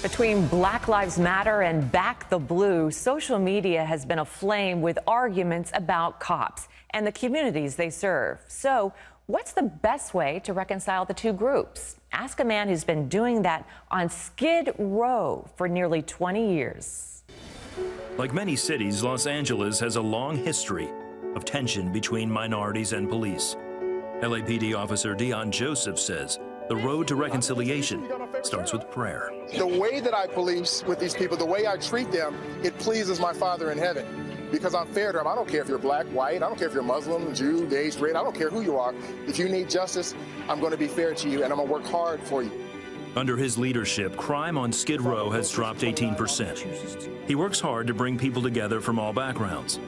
Between Black Lives Matter and Back the Blue, social media has been aflame with arguments about cops and the communities they serve. So, what's the best way to reconcile the two groups? Ask a man who's been doing that on Skid Row for nearly 20 years. Like many cities, Los Angeles has a long history of tension between minorities and police. LAPD officer Deon Joseph says the road to reconciliation starts with prayer. The way that I police with these people, the way I treat them, it pleases my Father in heaven. Because I'm fair to them. I don't care if you're black, white, I don't care if you're Muslim, Jew, gay, straight, I don't care who you are. If you need justice, I'm going to be fair to you and I'm going to work hard for you. Under his leadership, crime on Skid Row has dropped 18%. He works hard to bring people together from all backgrounds.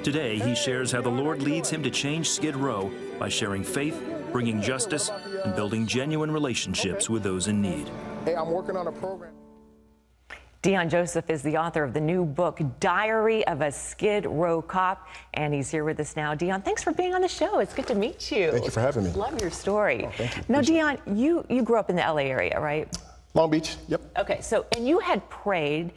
Today, he shares how the Lord leads him to change Skid Row by sharing faith, bringing justice, and building genuine relationships with those in need. Hey, I'm working on a program. Deon Joseph is the author of the new book, Diary of a Skid Row Cop, and he's here with us now. Deon, thanks for being on the show. It's good to meet you. Thank you for having me. Love your story. Oh, thank you. Now, Deon, you grew up in the LA area, right? Long Beach, yep. Okay, and you had prayed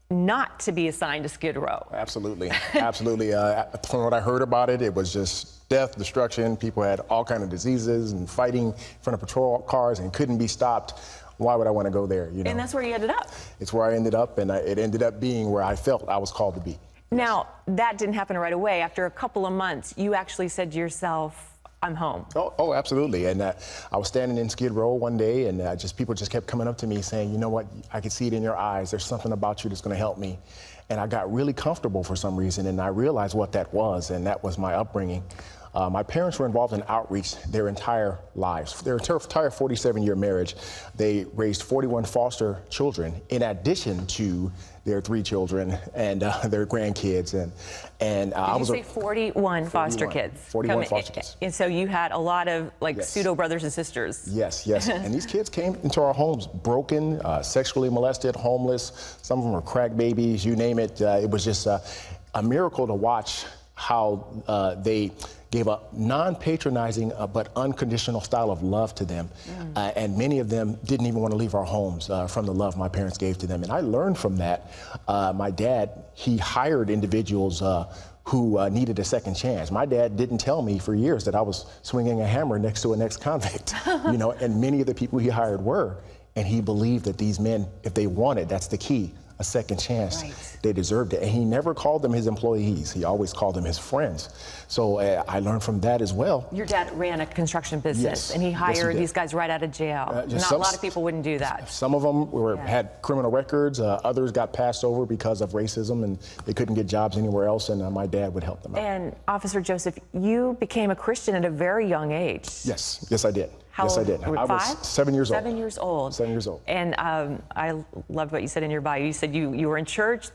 not to be assigned to Skid Row. Absolutely, absolutely. From what I heard about it, it was just death, destruction. People had all kinds of diseases and fighting in front of patrol cars and couldn't be stopped. Why would I want to go there? You know? And that's where you ended up. It's where I ended up, and it ended up being where I felt I was called to be. Now, that didn't happen right away. After a couple of months, you actually said to yourself, I'm home. Oh, absolutely. And I was standing in Skid Row one day, and people just kept coming up to me saying, you know what, I could see it in your eyes. There's something about you that's going to help me. And I got really comfortable for some reason, and I realized what that was, and that was my upbringing. My parents were involved in outreach their entire lives. Their entire 47-year marriage, they raised 41 foster children in addition to their 3 children and their grandkids. And I was say 41 foster kids. 41 foster kids. And so you had a lot of yes. pseudo brothers and sisters. Yes. And these kids came into our homes broken, sexually molested, homeless. Some of them were crack babies, you name it. It was just a miracle to watch how they gave a non-patronizing but unconditional style of love to them. And many of them didn't even want to leave our homes from the love my parents gave to them. And I learned from that. My dad, he hired individuals who needed a second chance. My dad didn't tell me for years that I was swinging a hammer next to an ex-convict, you know, and many of the people he hired were. And he believed that these men, if they wanted, that's the key, a second chance. Right. They deserved it. And he never called them his employees. He always called them his friends. So I learned from that as well. Your dad ran a construction business, yes. and he hired he these guys right out of jail. Not a lot of people wouldn't do that. Some of them had criminal records. Others got passed over because of racism, and they couldn't get jobs anywhere else, and my dad would help them out. And Officer Joseph, you became a Christian at a very young age. Yes, I did. How old? I did. I was 7 years old. 7 years old. 7 years old. And I loved what you said in your bio. You said you were in church,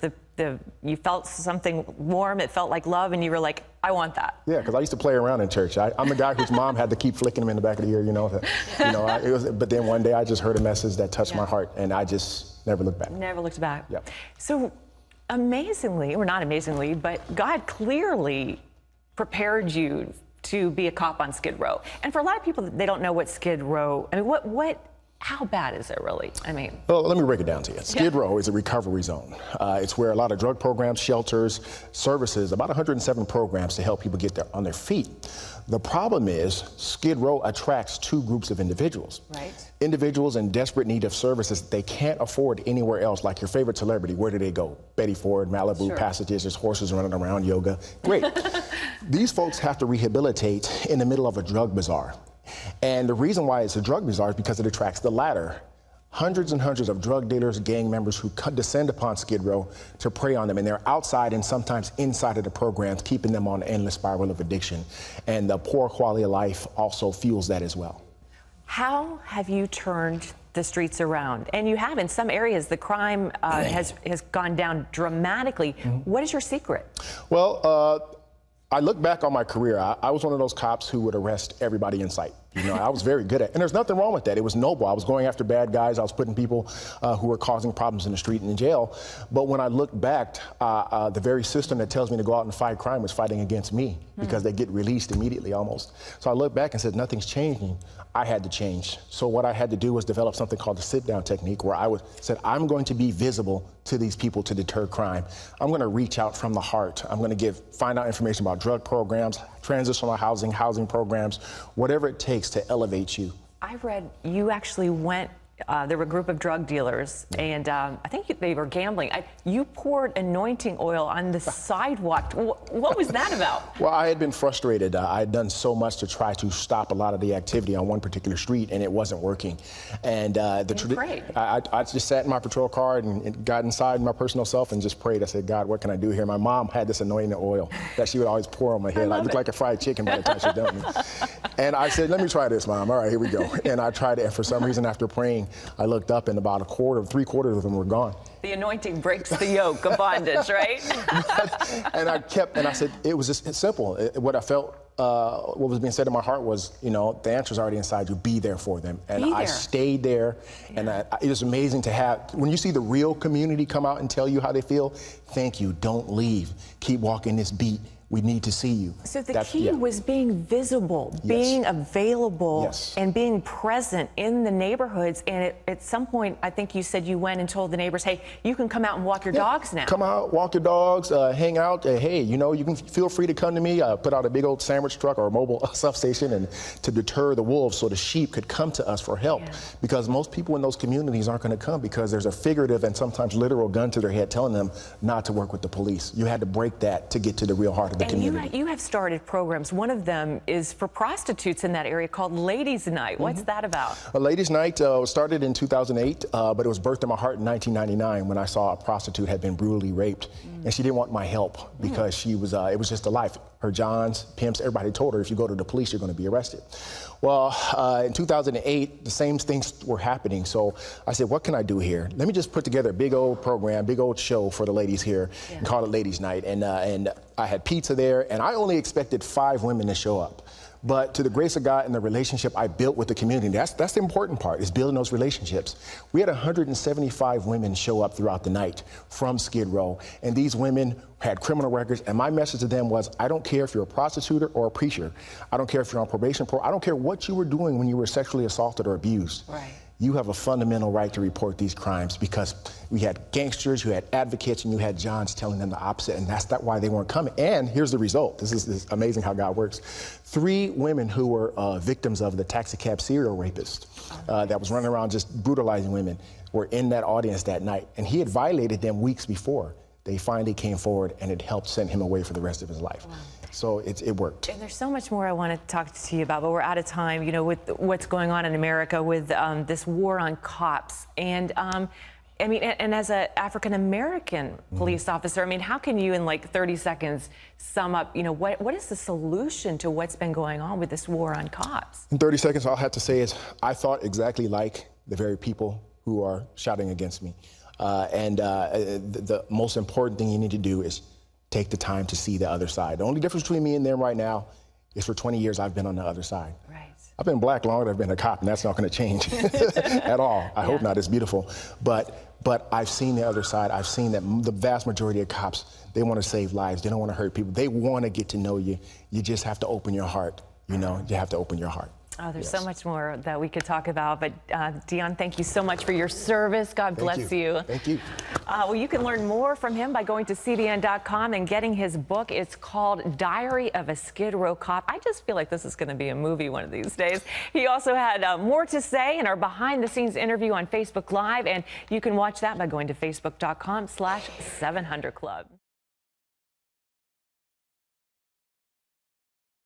you felt something warm, it felt like love, and you were like, I want that. Yeah, because I used to play around in church. I'm the guy whose mom had to keep flicking him in the back of the ear, you know. But then one day I just heard a message that touched my heart, and I just never looked back. Never looked back. Yep. So amazingly, or not amazingly, but God clearly prepared you to be a cop on Skid Row. And for a lot of people, they don't know what Skid Row, I mean, how bad is it really? I mean. Well, let me break it down to you. Skid Row is a recovery zone. It's where a lot of drug programs, shelters, services, about 107 programs to help people get on their feet. The problem is Skid Row attracts 2 groups of individuals. Right. Individuals in desperate need of services they can't afford anywhere else, like your favorite celebrity. Where do they go? Betty Ford, Malibu, Passages, there's horses running around, yoga. Great. These folks have to rehabilitate in the middle of a drug bazaar. And the reason why it's a drug bazaar is because it attracts the latter. Hundreds and hundreds of drug dealers, gang members who descend upon Skid Row to prey on them. And they're outside and sometimes inside of the programs, keeping them on an endless spiral of addiction. And the poor quality of life also fuels that as well. How have you turned the streets around? And you have in some areas, the crime has gone down dramatically. What is your secret? Well, I look back on my career. I was one of those cops who would arrest everybody in sight. You know, I was very good at it. And there's nothing wrong with that. It was noble. I was going after bad guys. I was putting people who were causing problems in the street and in jail. But when I look back, the very system that tells me to go out and fight crime was fighting against me because they get released immediately almost. So I look back and said, nothing's changing. I had to change. So what I had to do was develop something called the sit-down technique, where I said, I'm going to be visible to these people to deter crime. I'm going to reach out from the heart. I'm going to find out information about drug programs, transitional housing programs, whatever it takes to elevate you. I read you actually went, there were a group of drug dealers, and I think they were gambling. You poured anointing oil on the sidewalk. What was that about? Well, I had been frustrated. I had done so much to try to stop a lot of the activity on one particular street, and it wasn't working. And I just sat in my patrol car and got inside my personal self and just prayed. I said, God, what can I do here? My mom had this anointing oil that she would always pour on my head. I looked like a fried chicken by the time she done me. And I said, let me try this, Mom. All right, here we go. And I tried it, and for some reason, after praying, I looked up and about three-quarters of them were gone. The anointing breaks the yoke of bondage, right? And I said, it was just simple. What I felt, what was being said in my heart was, you know, the answer's already inside you. Be there for them. And I stayed there. Yeah. And it was amazing to have, when you see the real community come out and tell you how they feel, thank you, don't leave. Keep walking this beat. We need to see you. So the key was being visible, being available, and being present in the neighborhoods. And at some point, I think you said you went and told the neighbors, hey, you can come out and walk your dogs now. Come out, walk your dogs, hang out. Hey, you know, you can feel free to come to me. Put out a big old sandwich truck or a mobile substation and to deter the wolves so the sheep could come to us for help. Yeah. Because most people in those communities aren't going to come because there's a figurative and sometimes literal gun to their head telling them not to work with the police. You had to break that to get to the real heart of the community. You have started programs. One of them is for prostitutes in that area called Ladies' Night. What's that about? Ladies' Night started in 2008, but it was birthed in my heart in 1999 when I saw a prostitute had been brutally raped. And she didn't want my help because she was, it was just a life. Her Johns, pimps, everybody told her, if you go to the police, you're going to be arrested. Well, in 2008, the same things were happening. So I said, what can I do here? Let me just put together a big old program, big old show for the ladies here and call it Ladies' Night. And I had pizza there, and I only expected 5 women to show up. But to the grace of God and the relationship I built with the community, that's the important part, is building those relationships. We had 175 women show up throughout the night from Skid Row, and these women had criminal records, and my message to them was, I don't care if you're a prostitute or a preacher. I don't care if you're on probation, I don't care what you were doing when you were sexually assaulted or abused. Right. You have a fundamental right to report these crimes, because we had gangsters, you had advocates, and you had Johns telling them the opposite, and that's why they weren't coming. And here's the result. This is amazing how God works. 3 women who were victims of the taxi cab serial rapist that was running around just brutalizing women were in that audience that night, and he had violated them weeks before. They finally came forward, and it helped send him away for the rest of his life. Wow. So it worked. And there's so much more I want to talk to you about, but we're out of time, you know, with what's going on in America with this war on cops. And I mean, and as an African-American police officer, I mean, how can you in like 30 seconds sum up, you know, what is the solution to what's been going on with this war on cops? In 30 seconds, all I have to say is I thought exactly like the very people who are shouting against me. The most important thing you need to do is take the time to see the other side. The only difference between me and them right now is for 20 years I've been on the other side. Right. I've been black longer than I've been a cop, and that's not going to change at all. I hope not. It's beautiful. But I've seen the other side. I've seen that the vast majority of cops, they want to save lives. They don't want to hurt people. They want to get to know you. You just have to open your heart. You know, you have to open your heart. Oh, there's so much more that we could talk about. But Deon, thank you so much for your service. God bless you. Thank you. Well, you can learn more from him by going to cbn.com and getting his book. It's called Diary of a Skid Row Cop. I just feel like this is going to be a movie one of these days. He also had more to say in our behind-the-scenes interview on Facebook Live, and you can watch that by going to facebook.com/700club.